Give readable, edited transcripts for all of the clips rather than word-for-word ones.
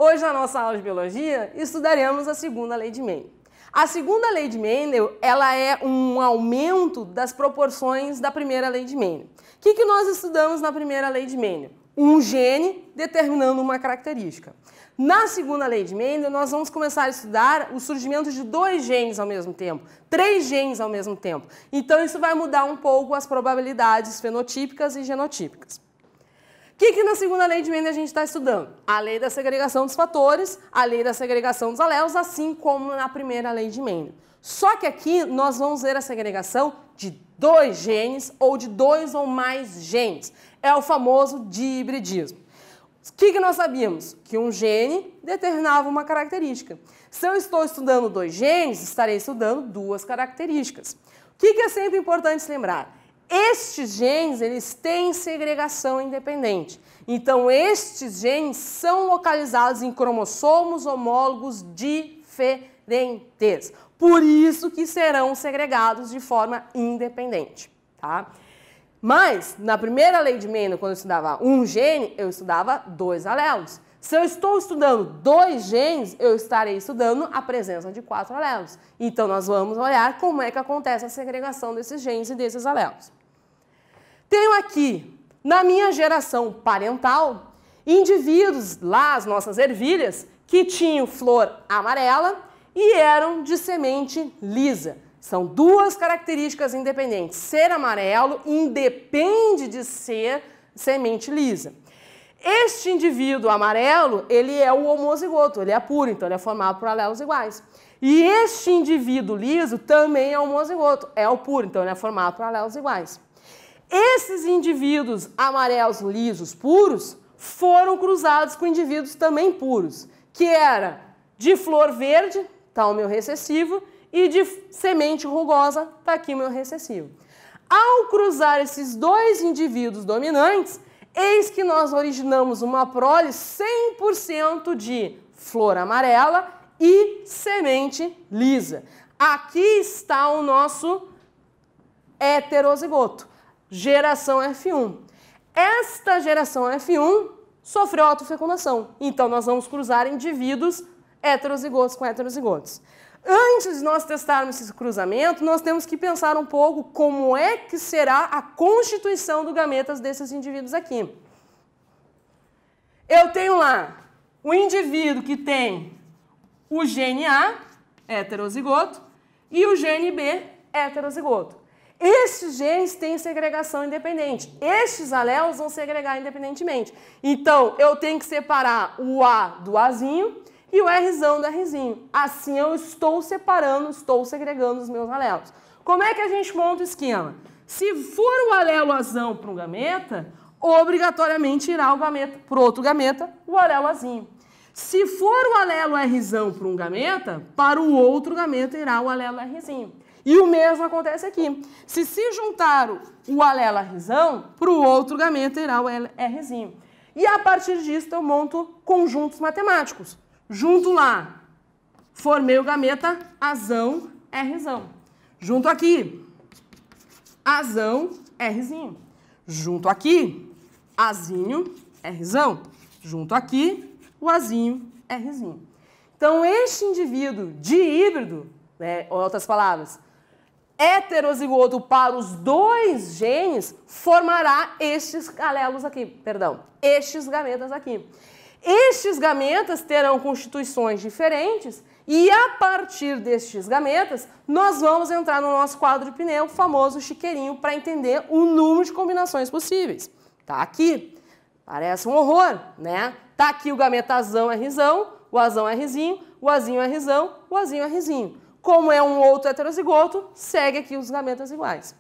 Hoje, na nossa aula de biologia, estudaremos a segunda lei de Mendel. A segunda lei de Mendel, ela é um aumento das proporções da primeira lei de Mendel. O que nós estudamos na primeira lei de Mendel? Um gene determinando uma característica. Na segunda lei de Mendel, nós vamos começar a estudar o surgimento de 2 genes ao mesmo tempo, 3 genes ao mesmo tempo. Então, isso vai mudar um pouco as probabilidades fenotípicas e genotípicas. O que na segunda lei de Mendel a gente está estudando? A lei da segregação dos fatores, a lei da segregação dos alelos, assim como na primeira lei de Mendel. Só que aqui nós vamos ver a segregação de 2 genes ou de 2 ou mais genes. É o famoso dihibridismo. O que nós sabíamos? Que um gene determinava uma característica. Se eu estou estudando 2 genes, estarei estudando 2 características. O que é sempre importante se lembrar? Estes genes, eles têm segregação independente. Então, estes genes são localizados em cromossomos homólogos diferentes. Por isso que serão segregados de forma independente, tá? Mas, na primeira lei de Mendel, quando eu estudava um gene, eu estudava 2 alelos. Se eu estou estudando 2 genes, eu estarei estudando a presença de 4 alelos. Então, nós vamos olhar como é que acontece a segregação desses genes e desses alelos. Tenho aqui, na minha geração parental, indivíduos lá, as nossas ervilhas, que tinham flor amarela e eram de semente lisa. São 2 características independentes. Ser amarelo independe de ser semente lisa. Este indivíduo amarelo, ele é o homozigoto, ele é puro, então ele é formado por alelos iguais. E este indivíduo liso também é homozigoto, é o puro, então ele é formado por alelos iguais. Esses indivíduos amarelos lisos puros foram cruzados com indivíduos também puros, que era de flor verde, está o meu recessivo, e de semente rugosa, está aqui o meu recessivo. Ao cruzar esses 2 indivíduos dominantes, eis que nós originamos uma prole 100% de flor amarela e semente lisa. Aqui está o nosso heterozigoto. Geração F1. Esta geração F1 sofreu autofecundação. Então, nós vamos cruzar indivíduos heterozigotos com heterozigotos. Antes de nós testarmos esse cruzamento, nós temos que pensar um pouco como é que será a constituição do gametas desses indivíduos aqui. Eu tenho lá o indivíduo que tem o gene A, heterozigoto, e o gene B, heterozigoto. Estes genes têm segregação independente. Estes alelos vão segregar independentemente. Então, eu tenho que separar o A do Azinho e o Rzão do Rzinho. Assim, eu estou separando, estou segregando os meus alelos. Como é que a gente monta o esquema? Se for o alelo Azão para um gameta, obrigatoriamente irá o gameta para outro gameta, o alelo Azinho. Se for o alelo Rzão para um gameta, para o outro gameta irá o alelo Rzinho. E o mesmo acontece aqui. Se juntar o alelo Rzão, para o outro gameta irá o Rzinho. E a partir disso eu monto conjuntos matemáticos. Junto lá, formei o gameta Azão, Rzão. Junto aqui, Azão, Rzinho. Junto aqui, Azinho, Rzão. Junto aqui, o Azinho, Rzinho. Então, este indivíduo dihíbrido, né, em outras palavras, heterozigoto para os 2 genes, formará estes alelos aqui, perdão, estes gametas aqui. Estes gametas terão constituições diferentes e, a partir destes gametas, nós vamos entrar no nosso quadro de pneu, o famoso chiqueirinho, para entender o número de combinações possíveis. Tá aqui. Parece um horror, né? Tá aqui o gameta Azão, Rzão, o Azão Rzinho, o Azinho Rzão, o Azinho Rzinho. Como é um outro heterozigoto, segue aqui os gametas iguais.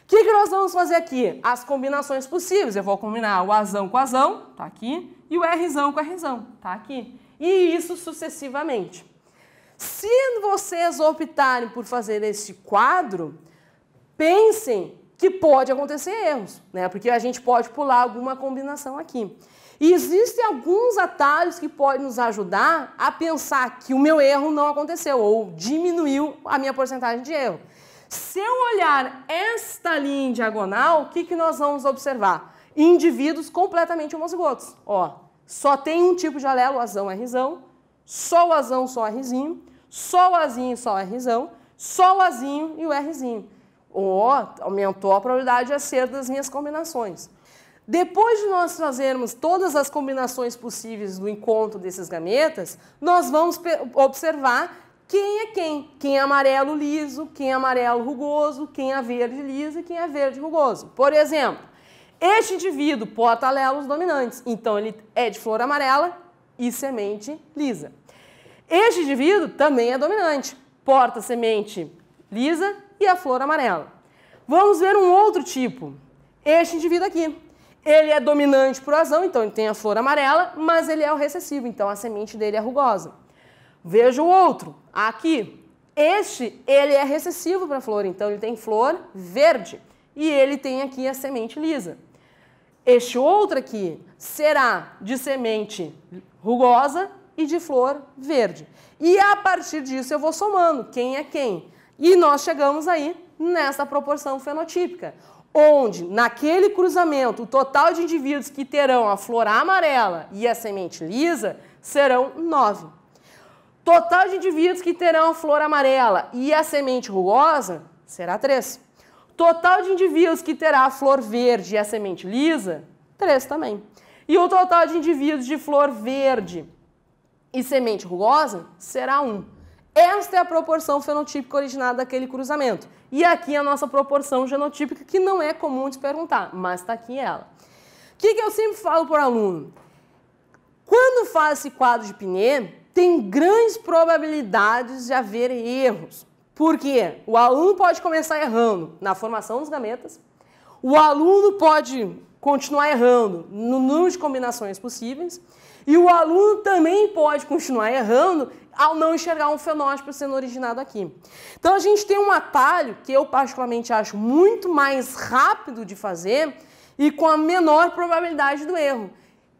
O que nós vamos fazer aqui? As combinações possíveis. Eu vou combinar o Azão com Azão, tá aqui, e o Rzão com Rzão, tá aqui. E isso sucessivamente. Se vocês optarem por fazer esse quadro, pensem que pode acontecer erros, né? Porque a gente pode pular alguma combinação aqui. E existem alguns atalhos que podem nos ajudar a pensar que o meu erro não aconteceu ou diminuiu a minha porcentagem de erro. Se eu olhar esta linha em diagonal, o que nós vamos observar? Indivíduos completamente homozigotos. Ó, Só tem um tipo de alelo, o azão, Rzão. Só o azão, só o Rzinho. Só o azinho, só o Rzão. Só o azinho e o Rzinho. Aumentou a probabilidade de acerto das minhas combinações. Depois de nós fazermos todas as combinações possíveis do encontro desses gametas, nós vamos observar quem é quem. Quem é amarelo liso, quem é amarelo rugoso, quem é verde liso e quem é verde rugoso. Por exemplo, este indivíduo porta alelos dominantes, então ele é de flor amarela e semente lisa. Este indivíduo também é dominante, porta semente lisa e a flor amarela. Vamos ver um outro tipo. Este indivíduo aqui. Ele é dominante para o azão, então ele tem a flor amarela, mas ele é o recessivo, então a semente dele é rugosa. Veja o outro, aqui. Ele é recessivo para a flor, então ele tem flor verde. E ele tem aqui a semente lisa. Este outro aqui será de semente rugosa e de flor verde. E a partir disso eu vou somando quem é quem. E nós chegamos aí nessa proporção fenotípica, onde naquele cruzamento o total de indivíduos que terão a flor amarela e a semente lisa serão 9. Total de indivíduos que terão a flor amarela e a semente rugosa será 3. Total de indivíduos que terá a flor verde e a semente lisa, 3 também. E o total de indivíduos de flor verde e semente rugosa será 1. Esta é a proporção fenotípica originada daquele cruzamento. E aqui a nossa proporção genotípica, que não é comum de perguntar, mas está aqui ela. O que eu sempre falo para o aluno? Quando faz esse quadro de Pinet, tem grandes probabilidades de haver erros. Por quê? O aluno pode começar errando na formação dos gametas, o aluno pode continuar errando no número de combinações possíveis, e o aluno também pode continuar errando ao não enxergar um fenótipo sendo originado aqui. Então a gente tem um atalho que eu particularmente acho muito mais rápido de fazer e com a menor probabilidade do erro,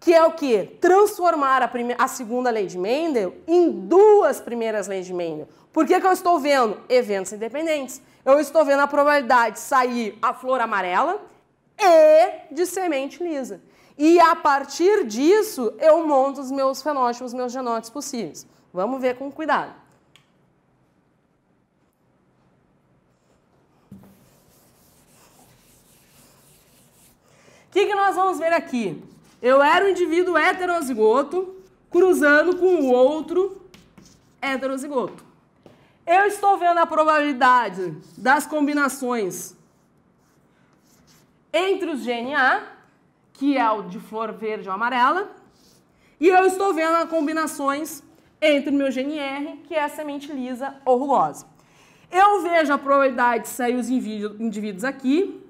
que é o quê? Transformar a segunda lei de Mendel em 2 primeiras leis de Mendel. Por que eu estou vendo eventos independentes? Eu estou vendo a probabilidade de sair a flor amarela e de semente lisa. E a partir disso, eu monto os meus fenótipos, os meus genótipos possíveis. Vamos ver com cuidado. O que nós vamos ver aqui? Eu era um indivíduo heterozigoto cruzando com o outro heterozigoto. Eu estou vendo a probabilidade das combinações entre os GNA, que é o de flor verde ou amarela, e eu estou vendo as combinações entre o meu GNR, que é a semente lisa ou rugosa. Eu vejo a probabilidade de sair os indivíduos aqui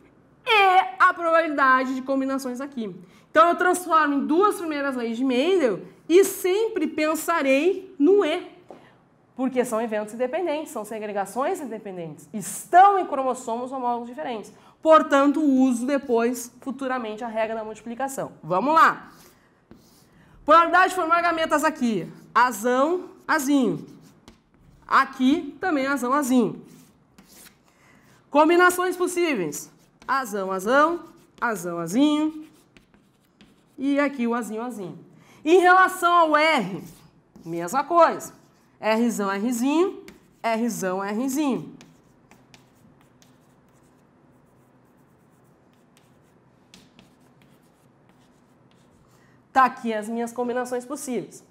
e a probabilidade de combinações aqui. Então, eu transformo em 2 primeiras leis de Mendel e sempre pensarei no E, porque são eventos independentes, são segregações independentes, estão em cromossomos homólogos diferentes. Portanto, uso depois, futuramente, a regra da multiplicação. Vamos lá. Probabilidade de formar gametas aqui. Azão, azinho. Aqui também azão, azinho. Combinações possíveis. Azão, azão, azão, azinho. E aqui o azinho, azinho. Em relação ao R, mesma coisa. Rzão, Rzinho, Rzão, Rzinho. Tá aqui as minhas combinações possíveis.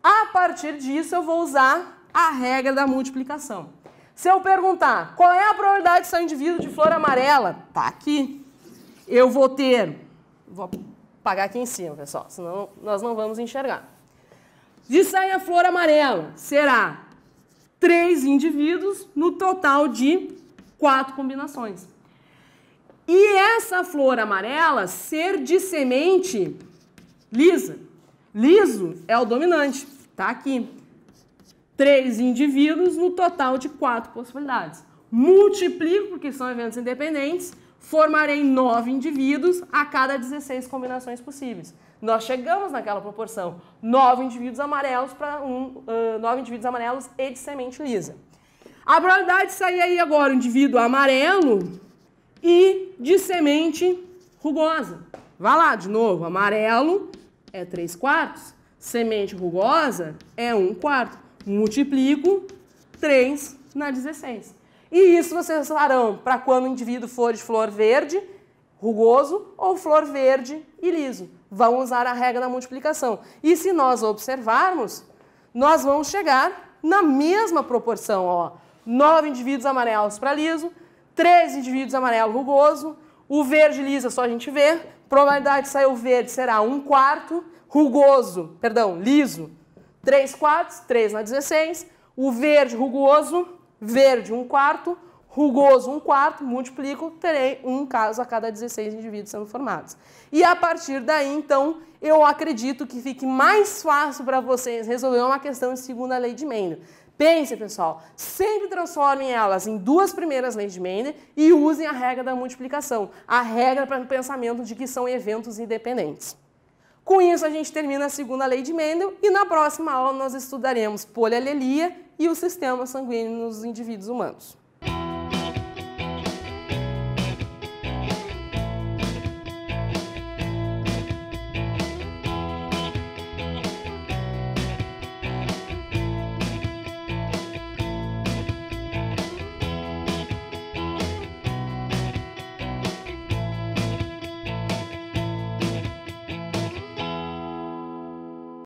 A partir disso, eu vou usar a regra da multiplicação. Se eu perguntar qual é a probabilidade de sair um indivíduo de flor amarela, tá aqui. Eu vou ter... Vou apagar aqui em cima, pessoal, senão nós não vamos enxergar. De sair a flor amarela, será 3 indivíduos no total de 4 combinações. E essa flor amarela ser de semente lisa. Liso é o dominante, tá aqui. 3 indivíduos no total de 4 possibilidades. Multiplico, porque são eventos independentes, formarei 9 indivíduos a cada 16 combinações possíveis. Nós chegamos naquela proporção. 9 indivíduos amarelos para 9 indivíduos amarelos e de semente lisa. A probabilidade de sair aí agora um indivíduo amarelo e de semente rugosa. Vai lá, de novo. Amarelo é 3/4. Semente rugosa é 1/4. Multiplico 3 na 16. E isso vocês farão para quando o indivíduo for de flor verde, rugoso, ou flor verde e liso. Vão usar a regra da multiplicação. E se nós observarmos, nós vamos chegar na mesma proporção. Ó. 9 indivíduos amarelos para liso, 13 indivíduos amarelo rugoso, o verde liso é só a gente ver, probabilidade de sair o verde será 1/4, liso, 3/4, 3 na 16, o verde rugoso, verde 1/4, rugoso 1/4, multiplico, terei um caso a cada 16 indivíduos sendo formados. E a partir daí, então, eu acredito que fique mais fácil para vocês resolver uma questão de segunda lei de Mendel. Pensem, pessoal, sempre transformem elas em duas primeiras leis de Mendel e usem a regra da multiplicação, a regra para o pensamento de que são eventos independentes. Com isso, a gente termina a segunda lei de Mendel e na próxima aula nós estudaremos polialelia e o sistema sanguíneo nos indivíduos humanos.